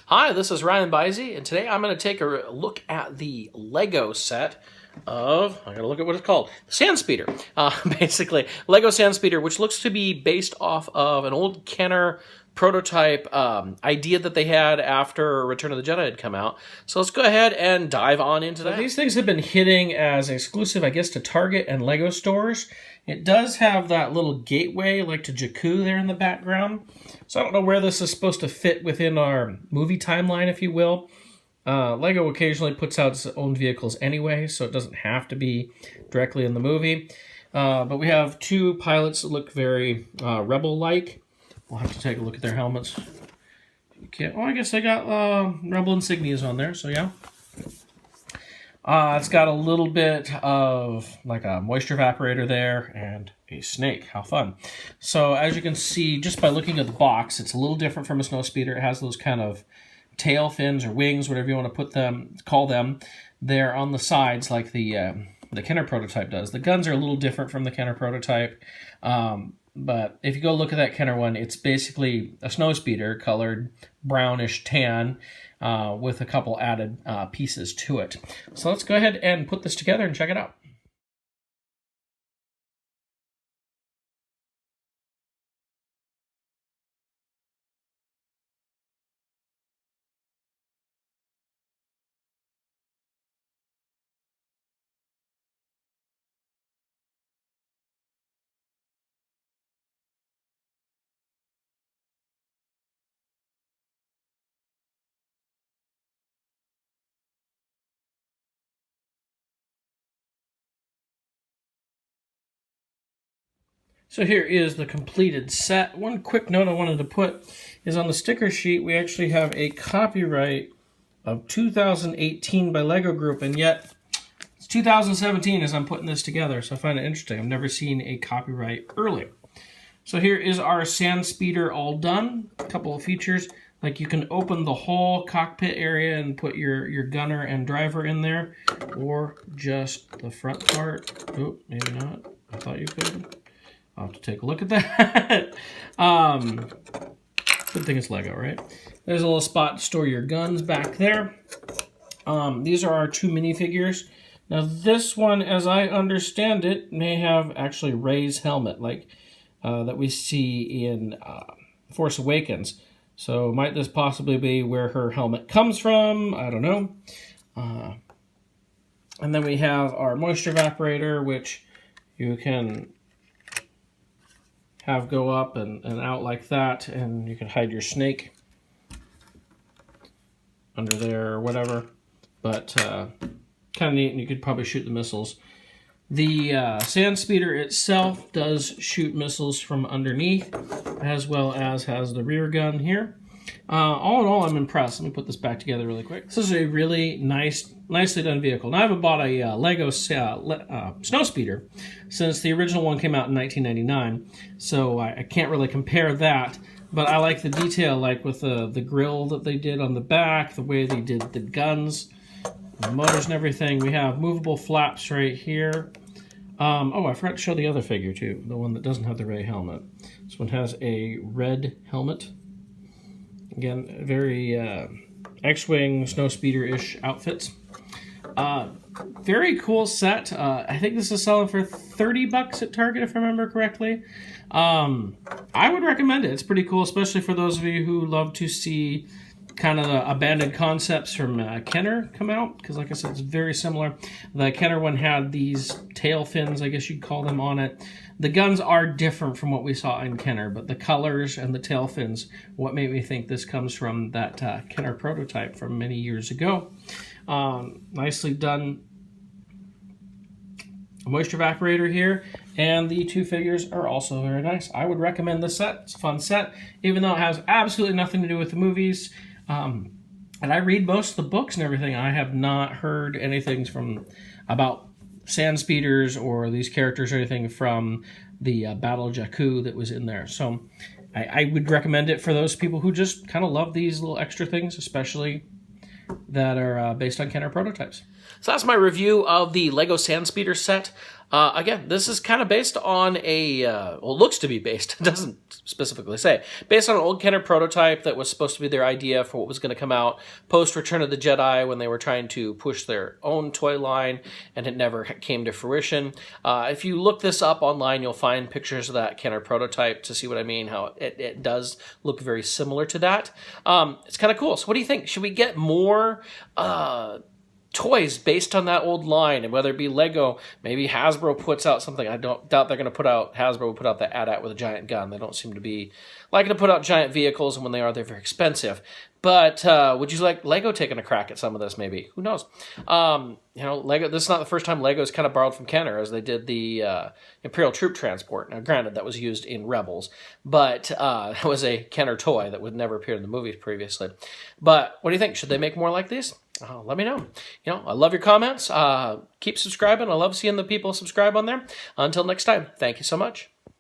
Hi, this is MrByZ, and today I'm going to take a look at the Lego set of, I got to look at what it's called, sandspeeder. Basically, Lego sandspeeder, which looks to be based off of an old Kenner prototype idea that they had after Return of the Jedi had come out. So let's go ahead and dive on into that. These things have been hitting as exclusive, I guess, to Target and Lego stores. It does have that little gateway, like to Jakku there in the background. So I don't know where this is supposed to fit within our movie timeline, if you will. Lego occasionally puts out its own vehicles anyway, so it doesn't have to be directly in the movie. But we have two pilots that look very Rebel-like. We'll have to take a look at their helmets. Okay. Oh, I guess they got Rebel insignias on there, so yeah. It's got a little bit of like a moisture evaporator there and a snake. How fun. So as you can see, just by looking at the box, it's a little different from a snow speeder. It has those kind of tail fins or wings, whatever you want to call them. They're on the sides like the Kenner prototype does. The guns are a little different from the Kenner prototype. But if you go look at that Kenner one, it's basically a snow speeder colored brownish tan with a couple added pieces to it. So let's go ahead and put this together and check it out. So here is the completed set. One quick note I wanted to put is on the sticker sheet, we actually have a copyright of 2018 by Lego Group, and yet it's 2017 as I'm putting this together, so I find it interesting. I've never seen a copyright earlier. So here is our sandspeeder all done. A couple of features, like you can open the whole cockpit area and put your gunner and driver in there, or just the front part. Oh, maybe not. I thought you could. I'll have to take a look at that. Good thing it's Lego, right? There's a little spot to store your guns back there. These are our two minifigures. Now this one, as I understand it, may have actually Rey's helmet, like that we see in Force Awakens. So might this possibly be where her helmet comes from? I don't know. And then we have our moisture evaporator, which you can have go up and out like that, and you can hide your snake under there or whatever, but kind of neat, and you could probably shoot the missiles. The sandspeeder itself does shoot missiles from underneath, as well as has the rear gun here. All in all, I'm impressed. Let me put this back together really quick. This is a really nicely done vehicle. Now, I haven't bought a Lego snow speeder since the original one came out in 1999, so I can't really compare that. But I like the detail, like with the grill that they did on the back, the way they did the guns, the motors and everything. We have movable flaps right here. Oh, I forgot to show the other figure too, the one that doesn't have the Rey helmet. This one has a red helmet. Again, very X-Wing, snowspeeder-ish outfits. Very cool set. I think this is selling for $30 at Target, if I remember correctly. I would recommend it. It's pretty cool, especially for those of you who love to see kind of the abandoned concepts from Kenner come out, because like I said, it's very similar. The Kenner one had these tail fins, I guess you'd call them, on it. The guns are different from what we saw in Kenner, but the colors and the tail fins, what made me think this comes from that Kenner prototype from many years ago. Nicely done moisture evaporator here, and the two figures are also very nice. I would recommend this set. It's a fun set, even though it has absolutely nothing to do with the movies. And I read most of the books and everything. I have not heard anything about sandspeeders or these characters or anything from the Battle of Jakku that was in there. So I would recommend it for those people who just kind of love these little extra things, especially that are based on Kenner prototypes. So that's my review of the Lego Sandspeeder set. Again, this is kind of based on a, well, it looks to be based, it doesn't specifically say, based on an old Kenner prototype that was supposed to be their idea for what was going to come out post Return of the Jedi when they were trying to push their own toy line, and it never came to fruition. If you look this up online, you'll find pictures of that Kenner prototype to see what I mean, how it does look very similar to that. It's kind of cool. So what do you think? Should we get more toys based on that old line? And whether it be Lego, maybe Hasbro puts out something. I don't doubt they're going to put out, Hasbro will put out the AT-AT with a giant gun. They don't seem to be liking to put out giant vehicles, and when they are, they're very expensive. But would you like Lego taking a crack at some of this, maybe? Who knows? You know, Lego, this is not the first time Lego's kind of borrowed from Kenner, as they did the Imperial Troop Transport. Now, granted, that was used in Rebels, but it was a Kenner toy that would never appear in the movies previously. But what do you think? Should they make more like these? Let me know. You know, I love your comments. Keep subscribing. I love seeing the people subscribe on there. Until next time, thank you so much.